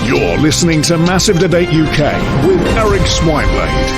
You're listening to Massive Debate UK with Eric Swineblade.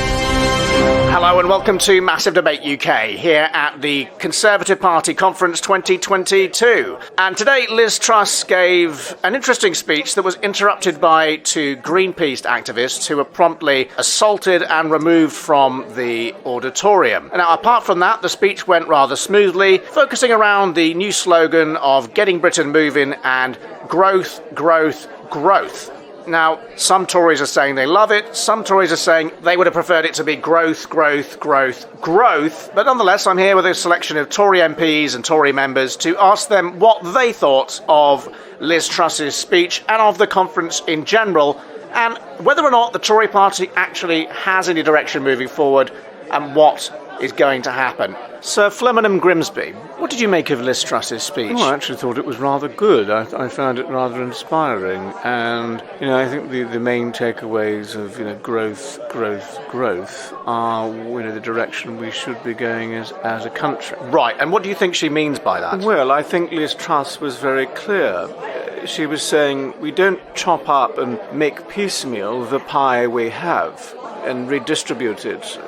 Hello and welcome to Massive Debate UK here at the Conservative Party Conference 2022. And today Liz Truss gave an interesting speech that was interrupted by two Greenpeace activists who were promptly assaulted and removed from the auditorium. Now, apart from that, the speech went rather smoothly, focusing around the new slogan of getting Britain moving and growth, growth, growth. Now, some Tories are saying they love it, some Tories are saying they would have preferred it to be growth, growth, growth, growth. But nonetheless, I'm here with a selection of Tory MPs and Tory members to ask them what they thought of Liz Truss's speech and of the conference in general, and whether or not the Tory party actually has any direction moving forward and what is going to happen. Sir Flemmingham Grimsby, what did you make of Liz Truss's speech? Well, I actually thought it was rather good. I found it rather inspiring, and I think the main takeaways of growth, growth, growth are the direction we should be going as a country. Right, and what do you think she means by that? Well, I think Liz Truss was very clear. She was saying we don't chop up and make piecemeal the pie we have and redistribute it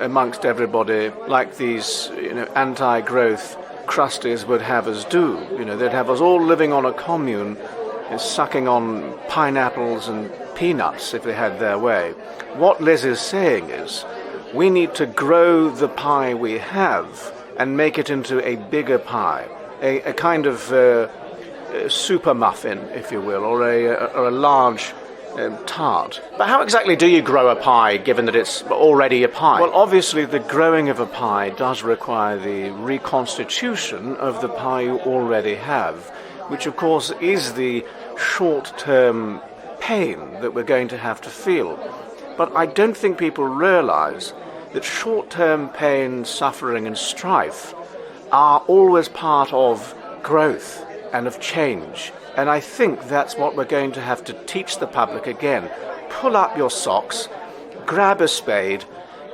amongst everybody like these anti-growth crusties would have us do. They'd have us all living on a commune, sucking on pineapples and peanuts if they had their way. What Liz is saying is we need to grow the pie we have and make it into a bigger pie, a kind of super muffin, if you will, or a large tart. But how exactly do you grow a pie, given that it's already a pie? Well, obviously the growing of a pie does require the reconstitution of the pie you already have, which of course is the short-term pain that we're going to have to feel. But I don't think people realise that short-term pain, suffering and strife are always part of growth and of change. And I think that's what we're going to have to teach the public again. Pull up your socks, grab a spade,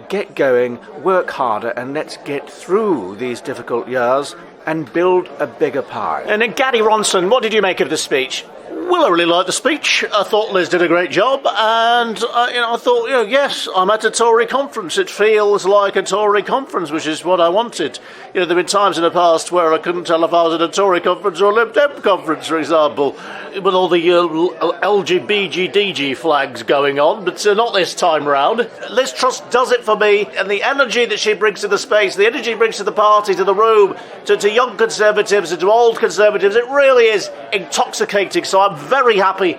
get going, work harder, and let's get through these difficult years and build a bigger pie. And then Gaddy Ronson, what did you make of the speech? Well, I really liked the speech. I thought Liz did a great job, and I thought, yes, I'm at a Tory conference. It feels like a Tory conference, which is what I wanted. There have been times in the past where I couldn't tell if I was at a Tory conference or a Lib Dem conference, for example, with all the LGBTG flags going on, but not this time round. Liz Truss does it for me, and the energy that she brings to the space, the energy she brings to the party, to the room, to young Conservatives and to old Conservatives, it really is intoxicating. So I'm very happy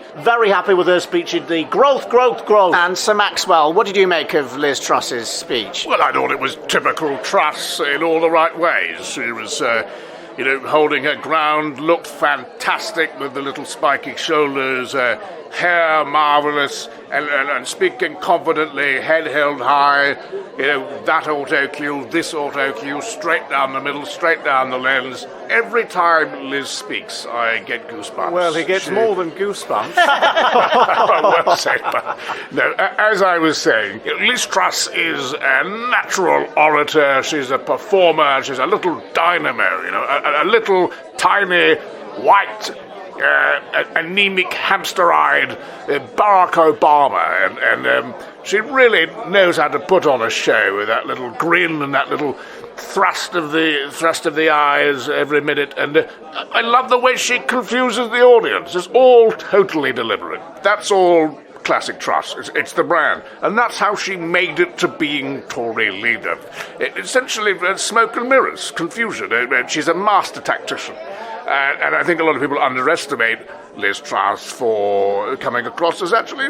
with her speech indeed. Growth, growth, growth. And Sir Maxwell, what did you make of Liz Truss's speech? Well, I thought it was typical Truss in all the right ways. She was, holding her ground, looked fantastic with the little spiky shoulders, hair marvellous, and speaking confidently, head held high, that auto cue, this auto cue, straight down the middle, straight down the lens. Every time Liz speaks, I get goosebumps. Well, he gets more than goosebumps. Well said, but no, as I was saying, Liz Truss is a natural orator, she's a performer, she's a little dynamo, a little tiny white anemic, hamster-eyed Barack Obama, and she really knows how to put on a show with that little grin and that little thrust of the eyes every minute, and I love the way she confuses the audience. It's all totally deliberate. That's all classic Truss. It's the brand, and that's how she made it to being Tory leader. Essentially, smoke and mirrors, confusion. She's a master tactician. And I think a lot of people underestimate Liz Truss for coming across as actually,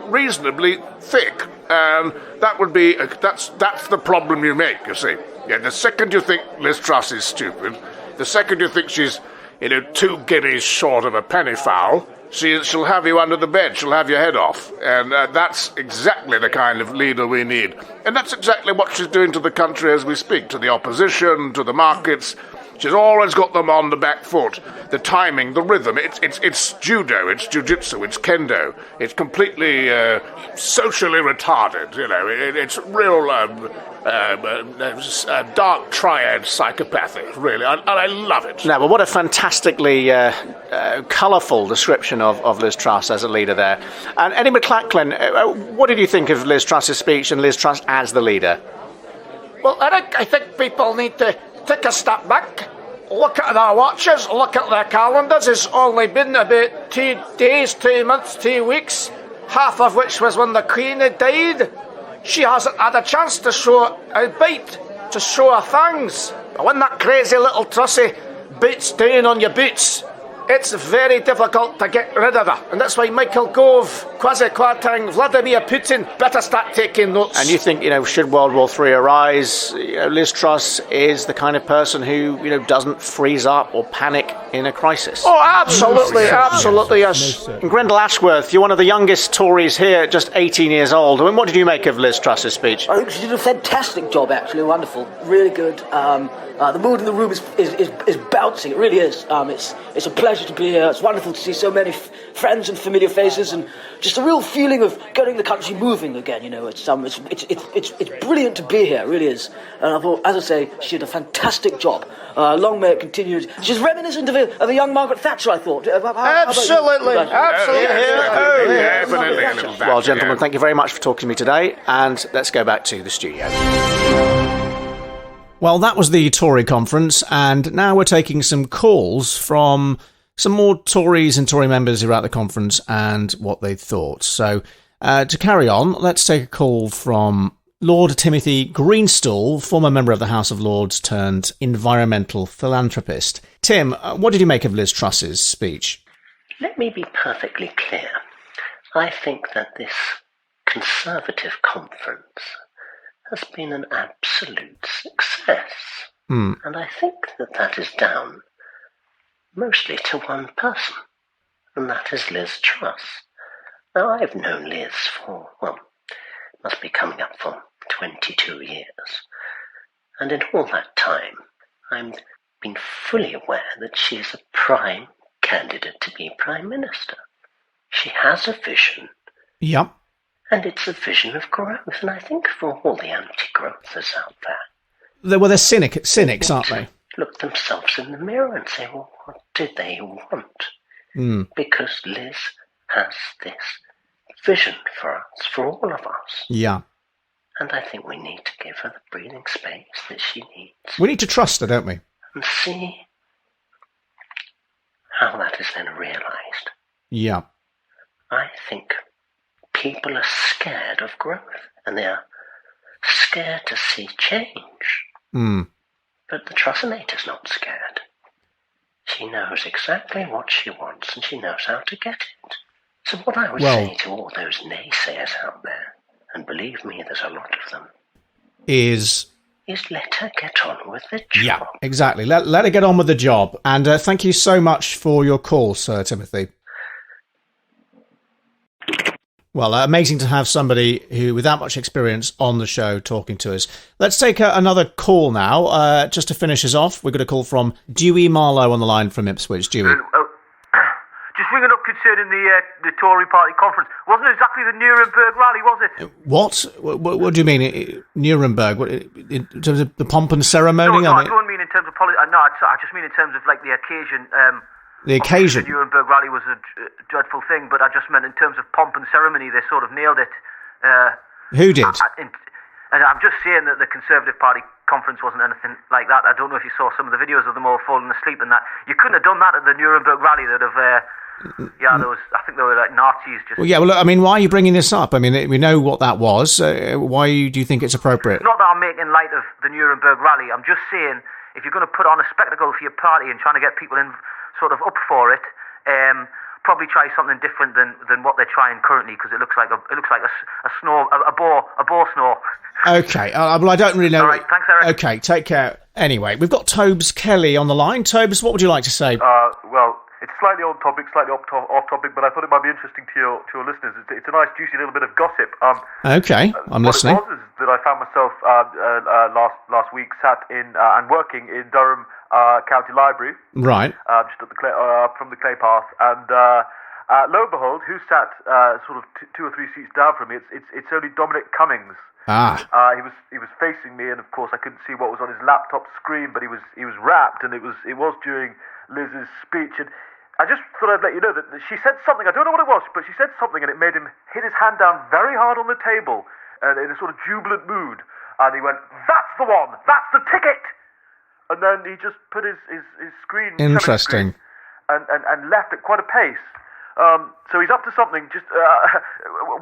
reasonably thick. And that would be, that's the problem you make, you see. Yeah, the second you think Liz Truss is stupid, the second you think she's, 2 guineas short of a penny foul, she'll have you under the bed, she'll have your head off. And that's exactly the kind of leader we need. And that's exactly what she's doing to the country as we speak, to the opposition, to the markets. She's always got them on the back foot. The timing, the rhythm, it's judo, it's jiu-jitsu, it's kendo. It's completely socially retarded, you know. It's real dark triad psychopathic, really, and I love it. No, but what a fantastically colourful description of Liz Truss as a leader there. And Eddie McLachlan, what did you think of Liz Truss's speech and Liz Truss as the leader? Well, Eric, I think people need to take a step back, look at their watches, look at their calendars. It's only been about 2 days, 2 months, 2 weeks, half of which was when the Queen had died. She hasn't had a chance to show a bite, to show her fangs. But when that crazy little Trussy beats down on your boots, it's very difficult to get rid of her. And that's why Michael Gove, Kwasi Kwarteng, Vladimir Putin better start taking notes. And you think, should World War III arise, Liz Truss is the kind of person who, doesn't freeze up or panic in a crisis? Oh, absolutely, absolutely, yes. And Grendel Ashworth, you're one of the youngest Tories here, just 18 years old. I mean, what did you make of Liz Truss's speech? I think she did a fantastic job, actually. Wonderful. Really good. The mood in the room is bouncing. It really is. It's a pleasure to be here. It's wonderful to see so many friends and familiar faces, and just a real feeling of getting the country moving again. It's brilliant to be here. It really is. And I thought, as I say, she did a fantastic job. Long may it continue. She's reminiscent of a young Margaret Thatcher, I thought. Absolutely. Definitely. Well, gentlemen, thank you very much for talking to me today, and let's go back to the studio. Well, that was the Tory conference, and now we're taking some calls from some more Tories and Tory members who were at the conference and what they thought. So, to carry on, let's take a call from Lord Timothy Greenstall, former member of the House of Lords turned environmental philanthropist. Tim, what did you make of Liz Truss's speech? Let me be perfectly clear. I think that this Conservative conference has been an absolute success. And I think that is down mostly to one person, and that is Liz Truss. Now, I've known Liz for, must be coming up for 22 years. And in all that time, I've been fully aware that she is a prime candidate to be Prime Minister. She has a vision. Yep. And it's a vision of growth. And I think for all the anti-growthers out there, They're cynics, aren't they? Look themselves in the mirror and say, well, what did they want? Because Liz has this vision for us, for all of us. Yeah. And I think we need to give her the breathing space that she needs. We need to trust her, don't we? And see how that is then realised. Yeah. I think people are scared of growth, and they are scared to see change. But the Trussinator's not scared. She knows exactly what she wants, and she knows how to get it. So what I would say to all those naysayers out there, and believe me, there's a lot of them, is let her get on with the job. Yeah, exactly. Let her get on with the job. And thank you so much for your call, Sir Timothy. Well, amazing to have somebody who, with that much experience on the show, talking to us. Let's take another call now. Just to finish us off, we've got a call from Dewey Marlowe on the line from Ipswich. Dewey. Just ringing up concerning the Tory party conference. Wasn't exactly the Nuremberg rally, was it? What do you mean, Nuremberg? What, in terms of the pomp and ceremony? No, I don't mean in terms of politics. No, I just mean in terms of like the occasion. The occasion. The Nuremberg rally was a dreadful thing, but I just meant in terms of pomp and ceremony, they sort of nailed it. Who did? And I'm just saying that the Conservative Party conference wasn't anything like that. I don't know if you saw some of the videos of them all falling asleep and that. You couldn't have done that at the Nuremberg rally. They'd have... I think they were like Nazis. Well, yeah, well, I mean, why are you bringing this up? I mean, we know what that was. Why do you think it's appropriate? Not that I'm making light of the Nuremberg rally. I'm just saying, if you're going to put on a spectacle for your party and trying to get people in sort of up for it, probably try something different than what they're trying currently, because it looks like a snore, a boar snore. Okay, well, I don't really know. All right, thanks, Eric. Okay, take care. Anyway, we've got Tobes Kelly on the line. Tobes, what would you like to say? Well, It's slightly on topic, slightly off topic, but I thought it might be interesting to your listeners. It's a nice, juicy little bit of gossip. Okay, I'm listening. What it was is that I found myself last week sat in and working in Durham County Library, Right. just up from the Clay Path, and lo and behold, who sat sort of two or three seats down from me? It's only Dominic Cummings. He was facing me, and of course I couldn't see what was on his laptop screen, but he was wrapped, and it was during Liz's speech, and I just thought I'd let you know that she said something. I don't know what it was, but she said something, and it made him hit his hand down very hard on the table, in a sort of jubilant mood, and he went, "That's the one! That's the ticket!" And then he just put his screen. Interesting. And left at quite a pace. So he's up to something. Just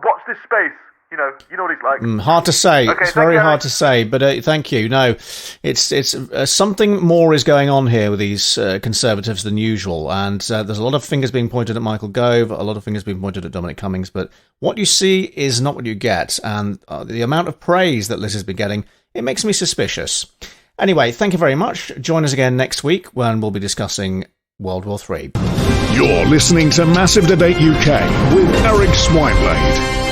watch this space. You know what he's like. Hard to say. Okay, it's very hard to say, but thank you. No, it's something more is going on here with these Conservatives than usual, and there's a lot of fingers being pointed at Michael Gove, a lot of fingers being pointed at Dominic Cummings, but what you see is not what you get, and the amount of praise that Liz has been getting, it makes me suspicious. Anyway, thank you very much. Join us again next week when we'll be discussing World War III. You're listening to Massive Debate UK with Eric Swineblade.